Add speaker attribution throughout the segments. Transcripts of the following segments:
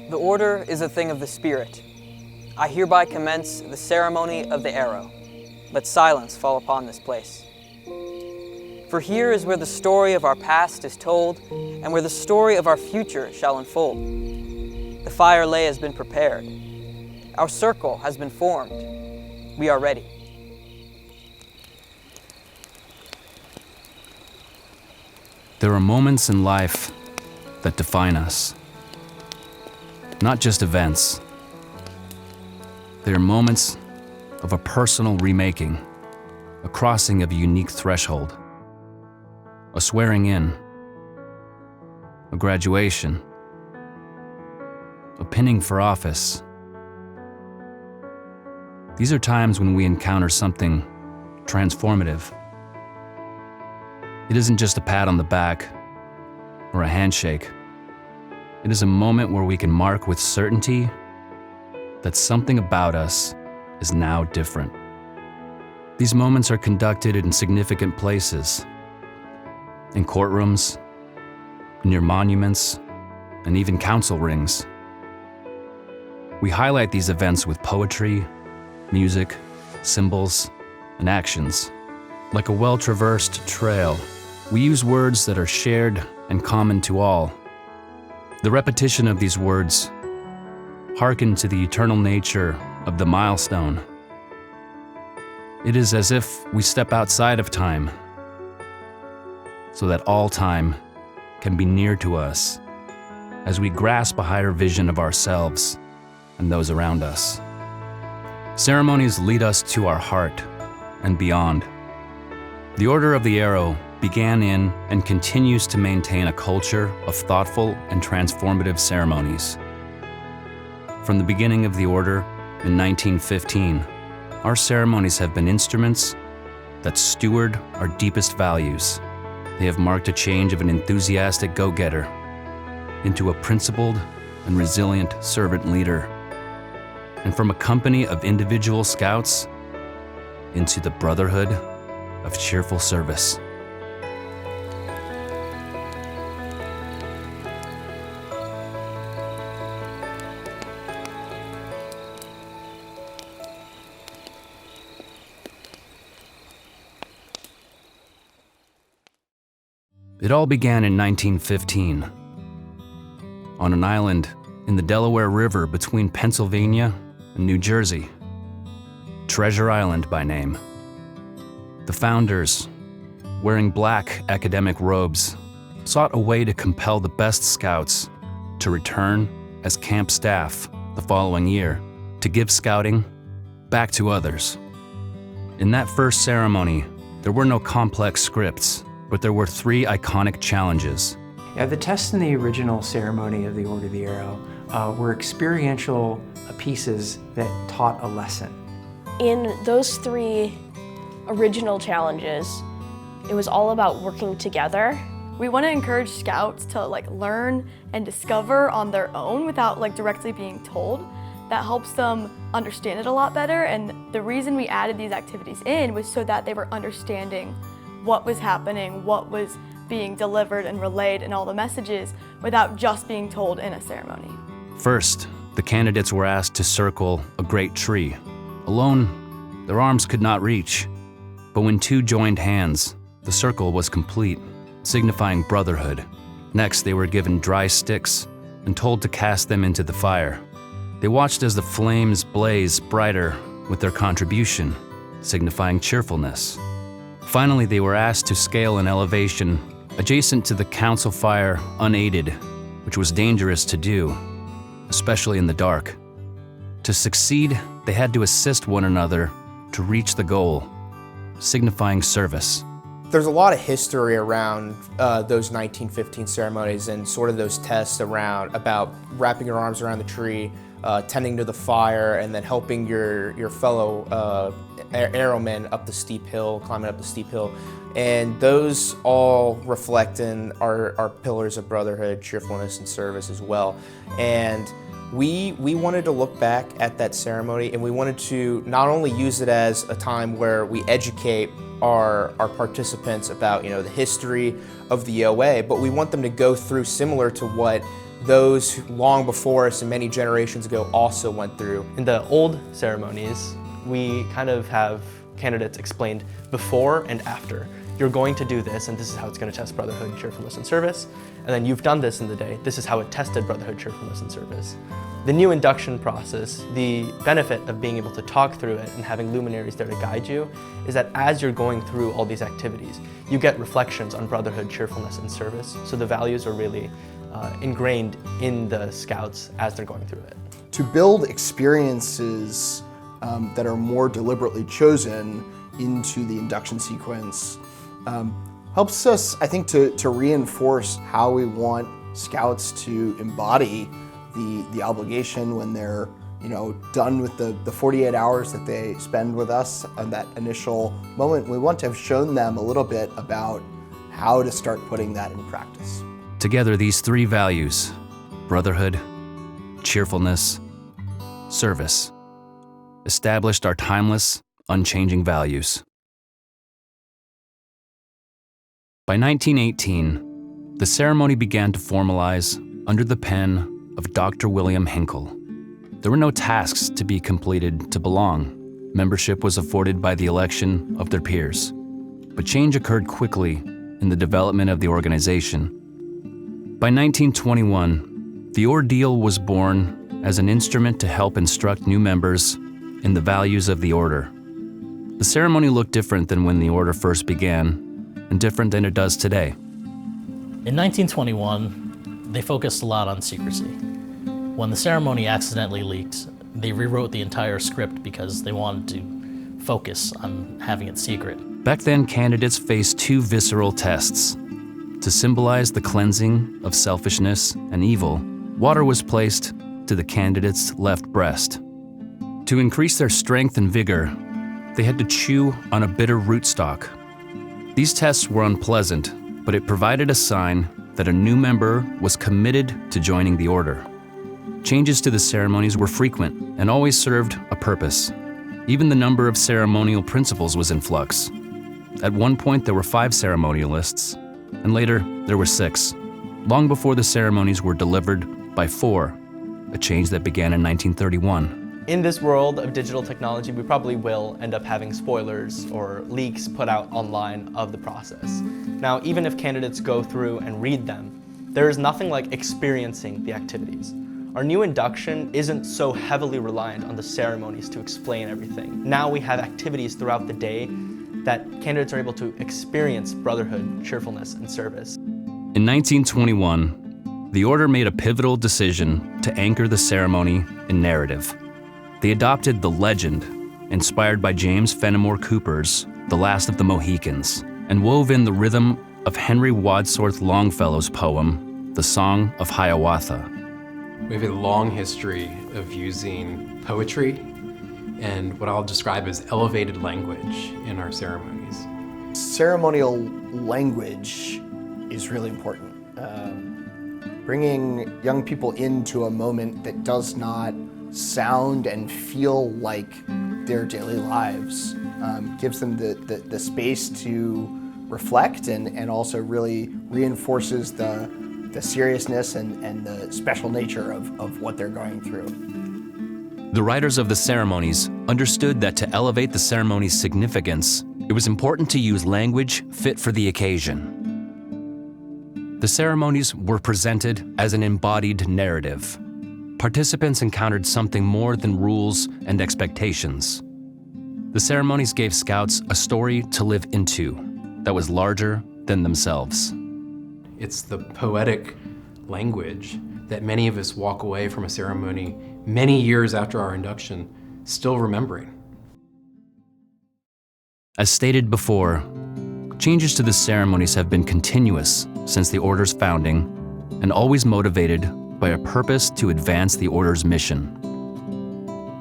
Speaker 1: The order is a thing of the spirit. I hereby commence the ceremony of the arrow. Let silence fall upon this place. For here is where the story of our past is told, and where the story of our future shall unfold. The fire lay has been prepared. Our circle has been formed. We are ready.
Speaker 2: There are moments in life that define us. Not just events. They are moments of a personal remaking, a crossing of a unique threshold, a swearing in, a graduation, a pinning for office. These are times when we encounter something transformative. It isn't just a pat on the back or a handshake. It is a moment where we can mark with certainty that something about us is now different. These moments are conducted in significant places, in courtrooms, near monuments, and even council rings. We highlight these events with poetry, music, symbols, and actions. Like a well-traversed trail, we use words that are shared and common to all. The repetition of these words hearken to the eternal nature of the milestone. It is as if we step outside of time, so that all time can be near to us as we grasp a higher vision of ourselves and those around us. Ceremonies lead us to our heart and beyond. The Order of the Arrow began in and continues to maintain a culture of thoughtful and transformative ceremonies. From the beginning of the Order in 1915, our ceremonies have been instruments that steward our deepest values. They have marked a change of an enthusiastic go-getter into a principled and resilient servant leader, and from a company of individual scouts into the brotherhood of cheerful service. It all began in 1915, on an island in the Delaware River between Pennsylvania and New Jersey, Treasure Island by name. The founders, wearing black academic robes, sought a way to compel the best scouts to return as camp staff the following year to give scouting back to others. In that first ceremony, there were no complex scripts, but there were 3 iconic challenges.
Speaker 3: Yeah, the tests in the original ceremony of the Order of the Arrow were experiential pieces that taught a lesson.
Speaker 4: In those 3 original challenges, it was all about working together.
Speaker 5: We want to encourage scouts to learn and discover on their own without directly being told. That helps them understand it a lot better, and the reason we added these activities in was so that they were understanding what was happening, what was being delivered and relayed, and all the messages without just being told in a ceremony.
Speaker 2: First, the candidates were asked to circle a great tree. Alone, their arms could not reach, but when 2 joined hands, the circle was complete, signifying brotherhood. Next, they were given dry sticks and told to cast them into the fire. They watched as the flames blazed brighter with their contribution, signifying cheerfulness. Finally, they were asked to scale an elevation adjacent to the council fire unaided, which was dangerous to do, especially in the dark. To succeed, they had to assist one another to reach the goal, signifying service.
Speaker 6: There's a lot of history around those 1915 ceremonies and sort of those tests about wrapping your arms around the tree, tending to the fire, and then helping your fellow arrowmen up the steep hill, climbing up the steep hill. And those all reflect in our pillars of brotherhood, cheerfulness, and service as well. And we wanted to look back at that ceremony, and we wanted to not only use it as a time where we educate our participants about the history of the OA, but we want them to go through similar to what those who long before us and many generations ago also went through.
Speaker 7: In the old ceremonies, we kind of have candidates explained before and after. You're going to do this, and this is how it's going to test brotherhood, cheerfulness, and service. And then you've done this in the day. This is how it tested brotherhood, cheerfulness, and service. The new induction process, the benefit of being able to talk through it and having luminaries there to guide you, is that as you're going through all these activities, you get reflections on brotherhood, cheerfulness, and service. So the values are really ingrained in the scouts as they're going through it.
Speaker 8: To build experiences that are more deliberately chosen into the induction sequence helps us, I think, to reinforce how we want scouts to embody the obligation when they're done with the 48 hours that they spend with us on that initial moment. We want to have shown them a little bit about how to start putting that in practice.
Speaker 2: Together, these three values, brotherhood, cheerfulness, service, established our timeless, unchanging values. By 1918, the ceremony began to formalize under the pen of Dr. William Hinkle. There were no tasks to be completed to belong. Membership was afforded by the election of their peers. But change occurred quickly in the development of the organization. By 1921, the ordeal was born as an instrument to help instruct new members in the values of the order. The ceremony looked different than when the order first began, and different than it does today.
Speaker 9: In 1921, they focused a lot on secrecy. When the ceremony accidentally leaked, they rewrote the entire script because they wanted to focus on having it secret.
Speaker 2: Back then, candidates faced two visceral tests. To symbolize the cleansing of selfishness and evil, water was placed to the candidate's left breast. To increase their strength and vigor, they had to chew on a bitter rootstock. These tests were unpleasant, but it provided a sign that a new member was committed to joining the order. Changes to the ceremonies were frequent and always served a purpose. Even the number of ceremonial principles was in flux. At one point, there were 5 ceremonialists, and later, there were 6. Long before the ceremonies were delivered by 4, a change that began in 1931.
Speaker 7: In this world of digital technology, we probably will end up having spoilers or leaks put out online of the process. Now, even if candidates go through and read them, there is nothing like experiencing the activities. Our new induction isn't so heavily reliant on the ceremonies to explain everything. Now we have activities throughout the day that candidates are able to experience brotherhood, cheerfulness, and service.
Speaker 2: In 1921, the order made a pivotal decision to anchor the ceremony in narrative. They adopted the legend, inspired by James Fenimore Cooper's The Last of the Mohicans, and wove in the rhythm of Henry Wadsworth Longfellow's poem, The Song of Hiawatha.
Speaker 10: We have a long history of using poetry and what I'll describe as elevated language in our ceremonies.
Speaker 8: Ceremonial language is really important. Bringing young people into a moment that does not sound and feel like their daily lives gives them the space to reflect and also really reinforces the seriousness and the special nature of what they're going through.
Speaker 2: The writers of the ceremonies understood that to elevate the ceremony's significance, it was important to use language fit for the occasion. The ceremonies were presented as an embodied narrative. Participants encountered something more than rules and expectations. The ceremonies gave scouts a story to live into that was larger than themselves.
Speaker 10: It's the poetic language that many of us walk away from a ceremony many years after our induction still remembering.
Speaker 2: As stated before, changes to the ceremonies have been continuous since the order's founding and always motivated by a purpose to advance the order's mission.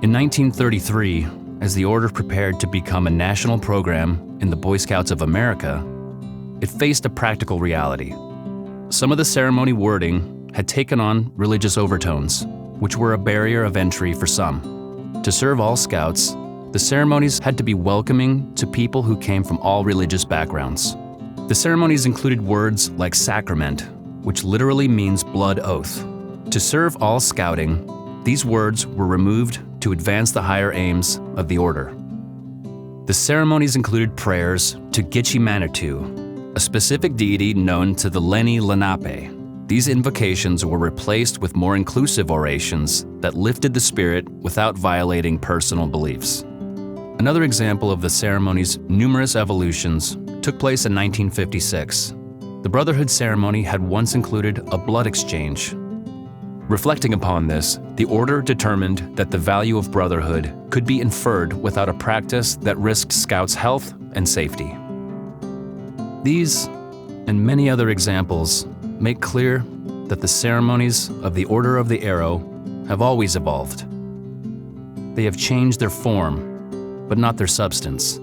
Speaker 2: In 1933, as the order prepared to become a national program in the Boy Scouts of America, it faced a practical reality. Some of the ceremony wording had taken on religious overtones, which were a barrier of entry for some. To serve all scouts, the ceremonies had to be welcoming to people who came from all religious backgrounds. The ceremonies included words like sacrament, which literally means blood oath, To serve all scouting, these words were removed to advance the higher aims of the order. The ceremonies included prayers to Gitche Manitou, a specific deity known to the Lenni Lenape. These invocations were replaced with more inclusive orations that lifted the spirit without violating personal beliefs. Another example of the ceremony's numerous evolutions took place in 1956. The Brotherhood ceremony had once included a blood exchange. Reflecting upon this, the order determined that the value of brotherhood could be inferred without a practice that risked scouts' health and safety. These and many other examples make clear that the ceremonies of the Order of the Arrow have always evolved. They have changed their form, but not their substance.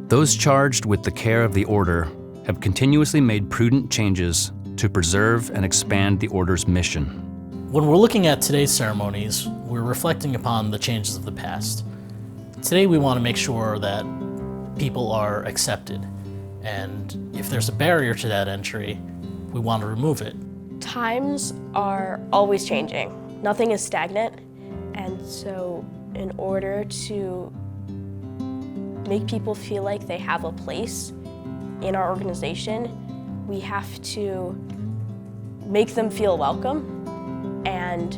Speaker 2: Those charged with the care of the Order have continuously made prudent changes to preserve and expand the Order's mission.
Speaker 9: When we're looking at today's ceremonies, we're reflecting upon the changes of the past. Today we want to make sure that people are accepted, and if there's a barrier to that entry, we want to remove it.
Speaker 4: Times are always changing. Nothing is stagnant, and so in order to make people feel like they have a place in our organization, we have to make them feel welcome. And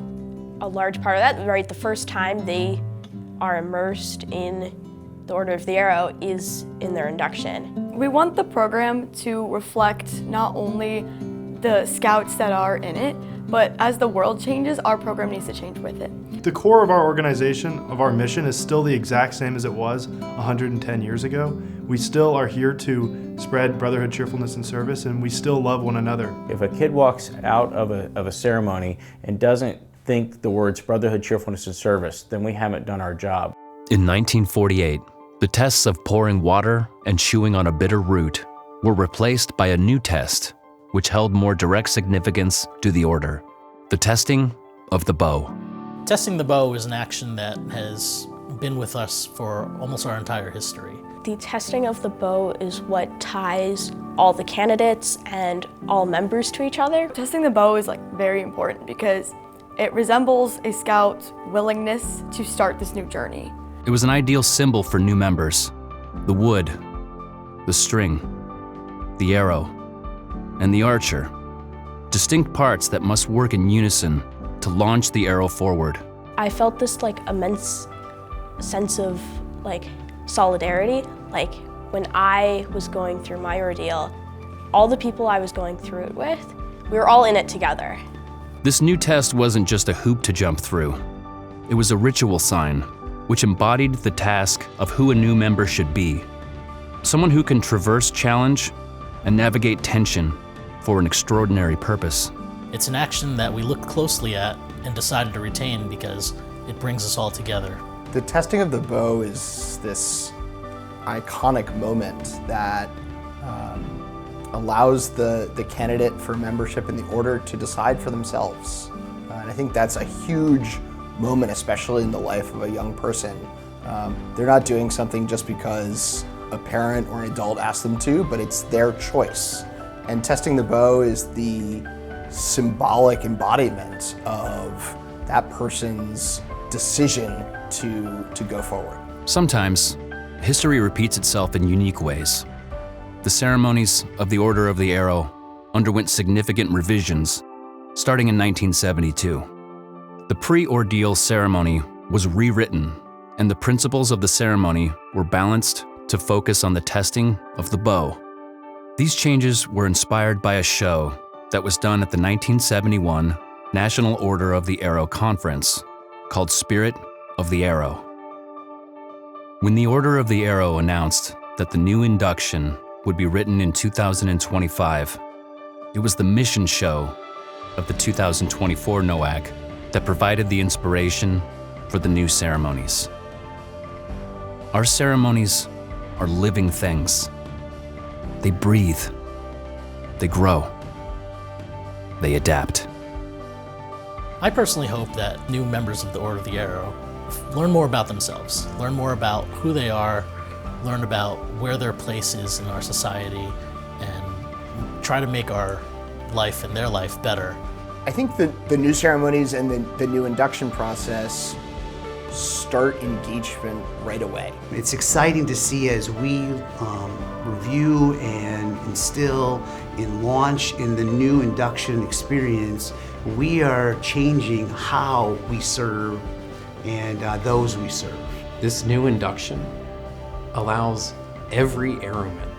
Speaker 4: a large part of that, right, the first time they are immersed in the Order of the Arrow is in their induction.
Speaker 5: We want the program to reflect not only the scouts that are in it, but as the world changes, our program needs to change with it.
Speaker 11: The core of our organization, of our mission, is still the exact same as it was 110 years ago. We still are here to spread brotherhood, cheerfulness, and service, and we still love one another.
Speaker 12: If a kid walks out of a ceremony and doesn't think the words brotherhood, cheerfulness, and service, then we haven't done our job.
Speaker 2: In 1948, the tests of pouring water and chewing on a bitter root were replaced by a new test, which held more direct significance to the order: the testing of the bow.
Speaker 9: Testing the bow is an action that has been with us for almost our entire history.
Speaker 4: The testing of the bow is what ties all the candidates and all members to each other.
Speaker 5: Testing the bow is very important because it resembles a scout's willingness to start this new journey.
Speaker 2: It was an ideal symbol for new members: the wood, the string, the arrow, and the archer. Distinct parts that must work in unison to launch the arrow forward.
Speaker 4: I felt this immense sense of solidarity. When I was going through my ordeal, all the people I was going through it with, we were all in it together.
Speaker 2: This new test wasn't just a hoop to jump through. It was a ritual sign, which embodied the task of who a new member should be. Someone who can traverse challenge and navigate tension for an extraordinary purpose.
Speaker 9: It's an action that we looked closely at and decided to retain because it brings us all together.
Speaker 8: The testing of the bow is this iconic moment that allows the candidate for membership in the order to decide for themselves. And I think that's a huge moment, especially in the life of a young person. They're not doing something just because a parent or an adult asked them to, but it's their choice. And testing the bow is the symbolic embodiment of that person's decision to go forward.
Speaker 2: Sometimes, history repeats itself in unique ways. The ceremonies of the Order of the Arrow underwent significant revisions, starting in 1972. The pre-ordeal ceremony was rewritten, and the principles of the ceremony were balanced to focus on the testing of the bow. These changes were inspired by a show that was done at the 1971 National Order of the Arrow Conference, called Spirit of the Arrow. When the Order of the Arrow announced that the new induction would be written in 2025, it was the mission show of the 2024 NOAC that provided the inspiration for the new ceremonies. Our ceremonies are living things. They breathe, they grow, they adapt.
Speaker 9: I personally hope that new members of the Order of the Arrow learn more about themselves, learn more about who they are, learn about where their place is in our society, and try to make our life and their life better.
Speaker 8: I think the new ceremonies and the new induction process start engagement right away.
Speaker 13: It's exciting to see as we review and instill and launch in the new induction experience, we are changing how we serve and those we serve.
Speaker 10: This new induction allows every arrowman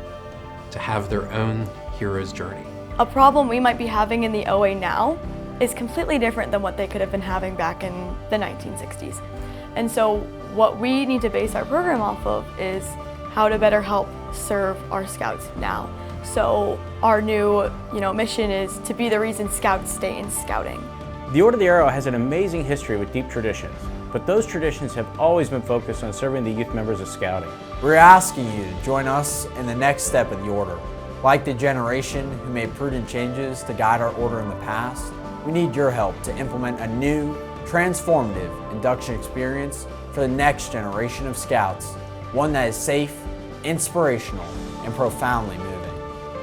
Speaker 10: to have their own hero's journey.
Speaker 5: A problem we might be having in the OA now is completely different than what they could have been having back in the 1960s. And so what we need to base our program off of is how to better help serve our scouts now. So our new mission is to be the reason scouts stay in scouting.
Speaker 12: The Order of the Arrow has an amazing history with deep traditions, but those traditions have always been focused on serving the youth members of Scouting.
Speaker 14: We're asking you to join us in the next step of the Order. Like the generation who made prudent changes to guide our Order in the past, we need your help to implement a new, transformative induction experience for the next generation of Scouts, one that is safe, inspirational, and profoundly moving.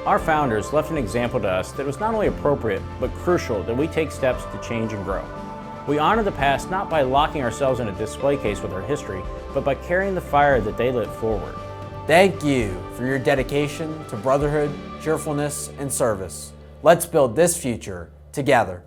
Speaker 12: Our founders left an example to us that was not only appropriate, but crucial that we take steps to change and grow. We honor the past not by locking ourselves in a display case with our history, but by carrying the fire that they lit forward.
Speaker 14: Thank you for your dedication to brotherhood, cheerfulness, and service. Let's build this future together.